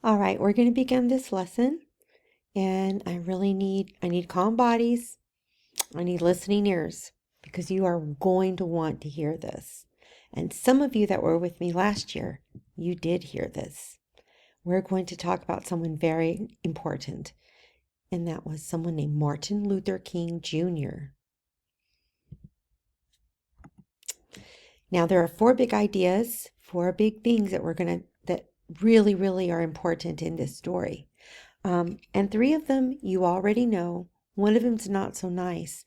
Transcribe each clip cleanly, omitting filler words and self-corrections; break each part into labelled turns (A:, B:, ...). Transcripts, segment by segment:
A: All right, we're going to begin this lesson, and I need calm bodies. I need listening ears because you are going to want to hear this. And some of you that were with me last year, you did hear this. We're going to talk about someone very important, and that was someone named Martin Luther King Jr. Now, there are four big ideas, four big things that really, really are important in this story. And three of them you already know. One of them's not so nice,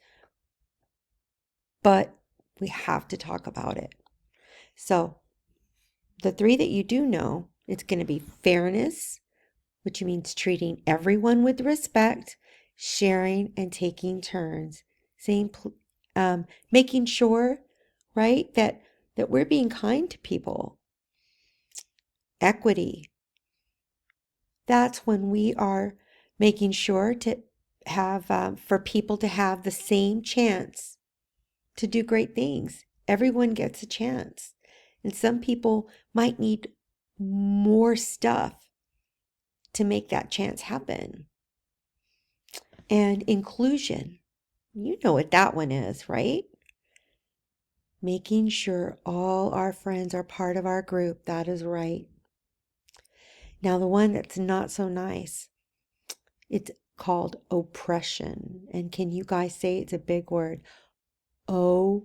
A: but we have to talk about it. So, the three that you do know, it's going to be fairness, which means treating everyone with respect, sharing and taking turns, saying, making sure, right, that we're being kind to people. Equity. That's when we are making sure to have for people to have the same chance to do great things. Everyone gets a chance. And some people might need more stuff to make that chance happen. And inclusion, you know what that one is, right? Making sure all our friends are part of our group. That is right. Now, the one that's not so nice, it's called oppression. And can you guys say it's a big word? Oppression.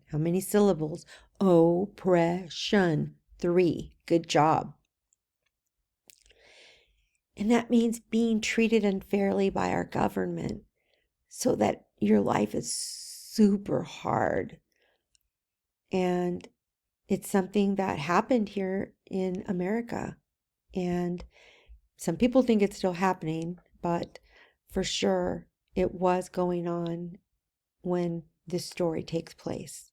A: How many syllables? Oppression. 3. Good job. And that means being treated unfairly by our government so that your life is super hard. And it's something that happened here in America. And some people think it's still happening, but for sure it was going on when this story takes place.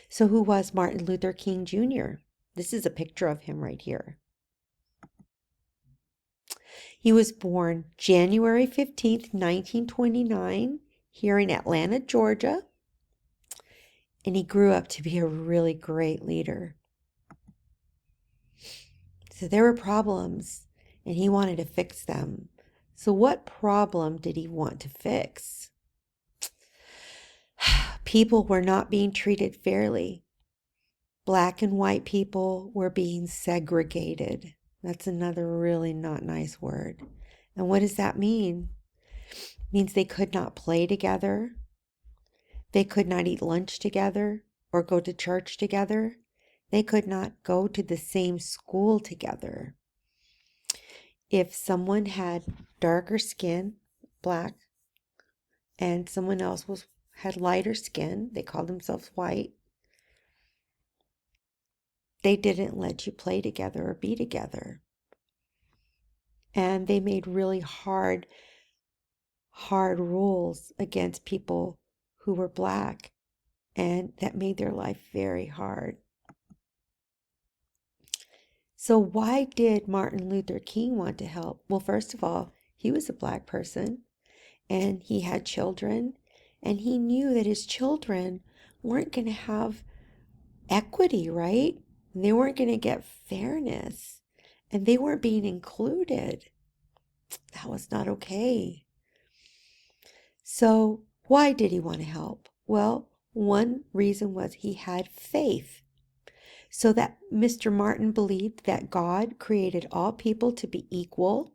A: So, who was Martin Luther King Jr.? This is a picture of him right here. He was born January 15th, 1929, here in Atlanta, Georgia. And he grew up to be a really great leader. So there were problems, and he wanted to fix them. So, what problem did he want to fix? People were not being treated fairly. Black and white people were being segregated. That's another really not nice word. And what does that mean? It means they could not play together. They could not eat lunch together or go to church together. They could not go to the same school together. If someone had darker skin, black, and someone else had lighter skin, they called themselves white, they didn't let you play together or be together. And they made really hard rules against people who were black, and that made their life very hard. So why did Martin Luther King want to help? Well, first of all, he was a black person and he had children, and he knew that his children weren't going to have equity, right? They weren't going to get fairness, and they weren't being included. That was not okay. So why did he want to help? Well, one reason was he had faith. So that Mr. Martin believed that God created all people to be equal,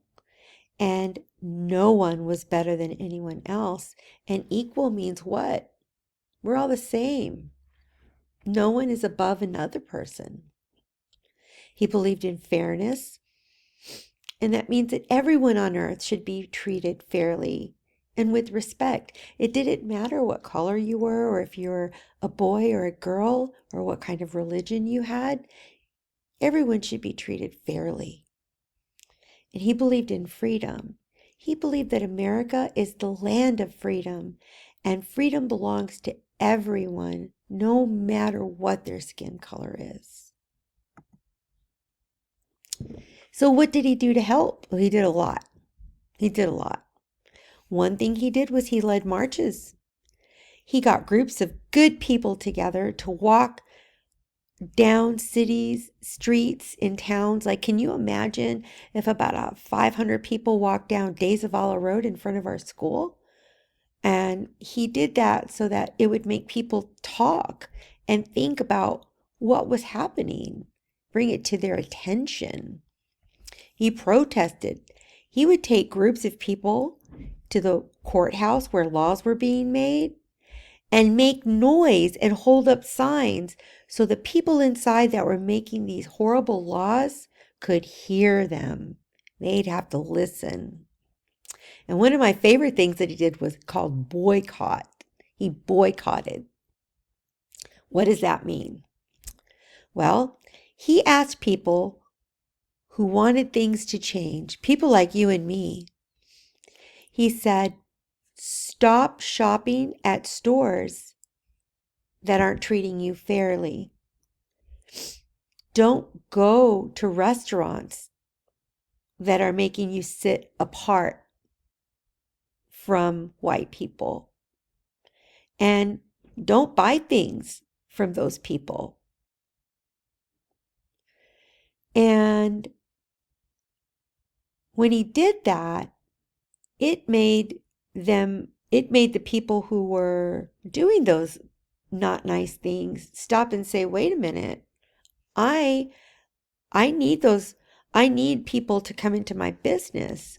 A: and no one was better than anyone else. And equal means what? We're all the same. No one is above another person. He believed in fairness, and that means that everyone on earth should be treated fairly and with respect. It didn't matter what color you were, or if you were a boy or a girl, or what kind of religion you had. Everyone should be treated fairly. And he believed in freedom. He believed that America is the land of freedom, and freedom belongs to everyone, no matter what their skin color is. So what did he do to help? Well, he did a lot. He did a lot. One thing he did was he led marches. He got groups of good people together to walk down cities, streets in towns. Like, can you imagine if about 500 people walked down Days of Allah Road in front of our school? And he did that so that it would make people talk and think about what was happening, bring it to their attention. He protested. He would take groups of people to the courthouse where laws were being made and make noise and hold up signs so the people inside that were making these horrible laws could hear them. They'd have to listen. And one of my favorite things that he did was called boycott. He boycotted. What does that mean? Well, he asked people who wanted things to change, people like you and me. He said, stop shopping at stores that aren't treating you fairly. Don't go to restaurants that are making you sit apart from white people. And don't buy things from those people. And when he did that, it made the people who were doing those not nice things stop and say, wait a minute, I need people to come into my business.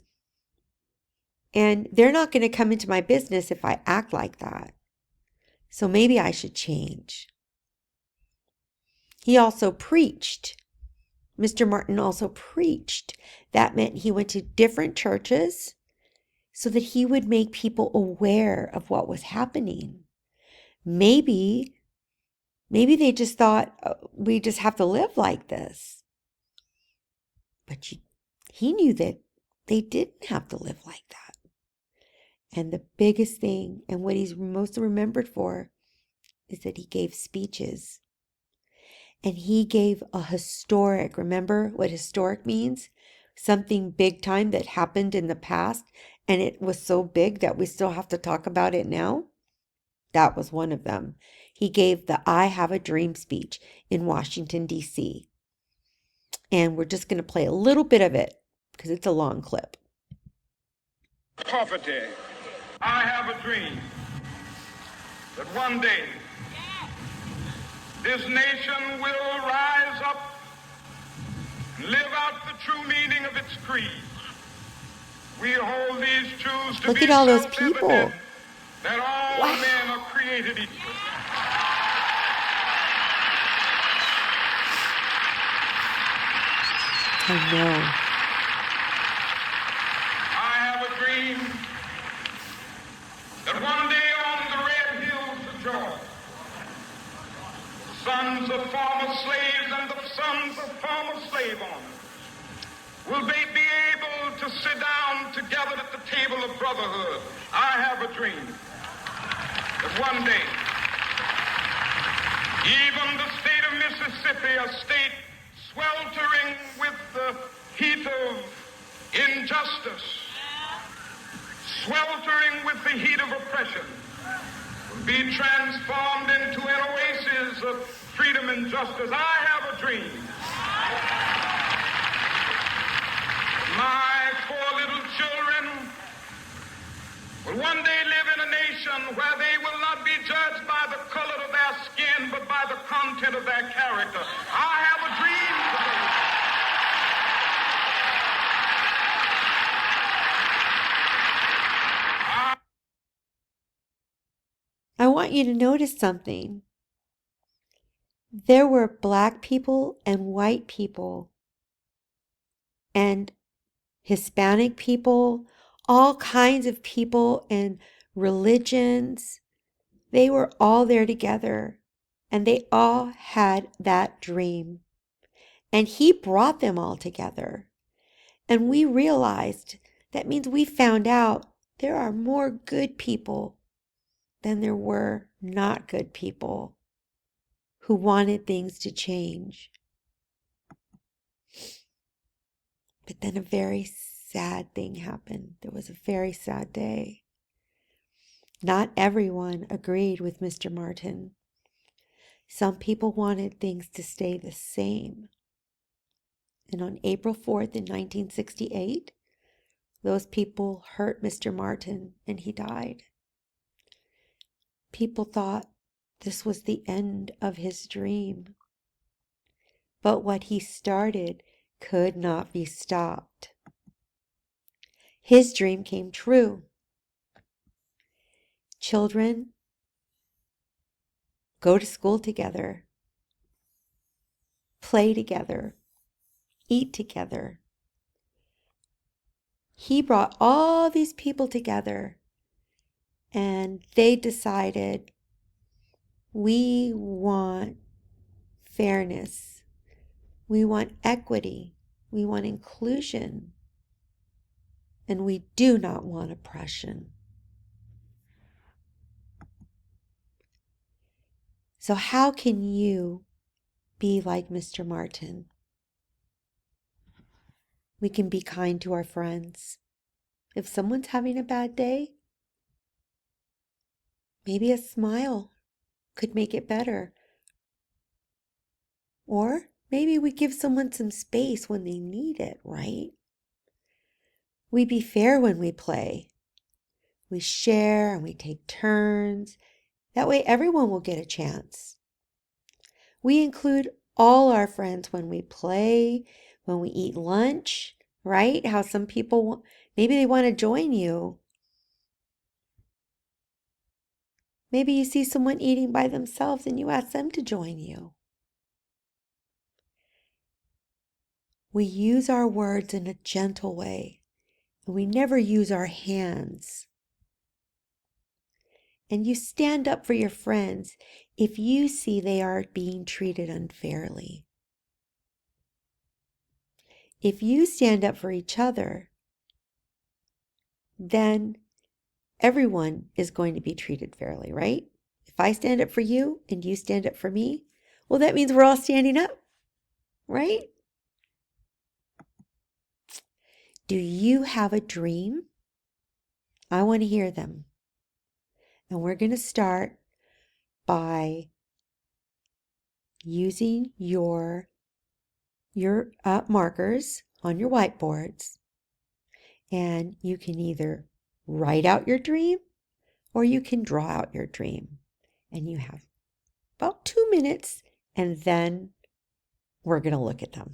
A: And they're not going to come into my business if I act like that. So maybe I should change. He also preached. Mr. Martin also preached. That meant he went to different churches so that he would make people aware of what was happening. Maybe they just thought, we just have to live like this. But he knew that they didn't have to live like that. And the biggest thing, and what he's most remembered for, is that he gave speeches. And he gave a historic, remember what historic means? Something big time that happened in the past, and it was so big that we still have to talk about it now. That was one of them. He gave the I Have a Dream speech in Washington, D.C. And we're just going to play a little bit of it because it's a long clip.
B: Poverty. I have a dream that one day this nation will rise up and live out the true meaning of its creed. We hold these truths to
A: Look
B: be
A: at all those people.
B: self-evident, that all
A: Wow.
B: men are created equal.
A: I know.
B: I have a dream that one day on the red hills of Georgia, sons of former slaves and the sons of former slave owners will they be able to sit down together at the table of brotherhood. I have a dream that one day even the state of Mississippi, a state sweltering with the heat of injustice, sweltering with the heat of oppression, will be transformed into an oasis of freedom and justice. I have a dream. My four little children will one day live in a nation where they will not be judged by the color of their skin, but by the content of their character. I have a dream today.
A: I want you to notice something. There were black people and white people and Hispanic people, all kinds of people and religions. They were all there together and they all had that dream. And he brought them all together. And we realized that means we found out there are more good people than there were not good people who wanted things to change. But then a very sad thing happened. There was a very sad day. Not everyone agreed with Mr. Martin. Some people wanted things to stay the same. And on April 4th in 1968, those people hurt Mr. Martin and he died. People thought this was the end of his dream. But what he started could not be stopped. His dream came true. Children go to school together, play together, eat together. He brought all these people together and they decided, we want fairness, we want equity, we want inclusion, and we do not want oppression. So how can you be like Mr. Martin? We can be kind to our friends. If someone's having a bad day, maybe a smile could make it better. Or maybe we give someone some space when they need it, right? We be fair when we play. We share and we take turns. That way everyone will get a chance. We include all our friends when we play, when we eat lunch, right? How some people, maybe they want to join you. Maybe you see someone eating by themselves and you ask them to join you. We use our words in a gentle way, and we never use our hands. And you stand up for your friends if you see they are being treated unfairly. If you stand up for each other, then everyone is going to be treated fairly, right? If I stand up for you and you stand up for me, well, that means we're all standing up, right? Do you have a dream? I want to hear them. And we're going to start by using your markers on your whiteboards. And you can either write out your dream or you can draw out your dream. And you have about 2 minutes and then we're going to look at them.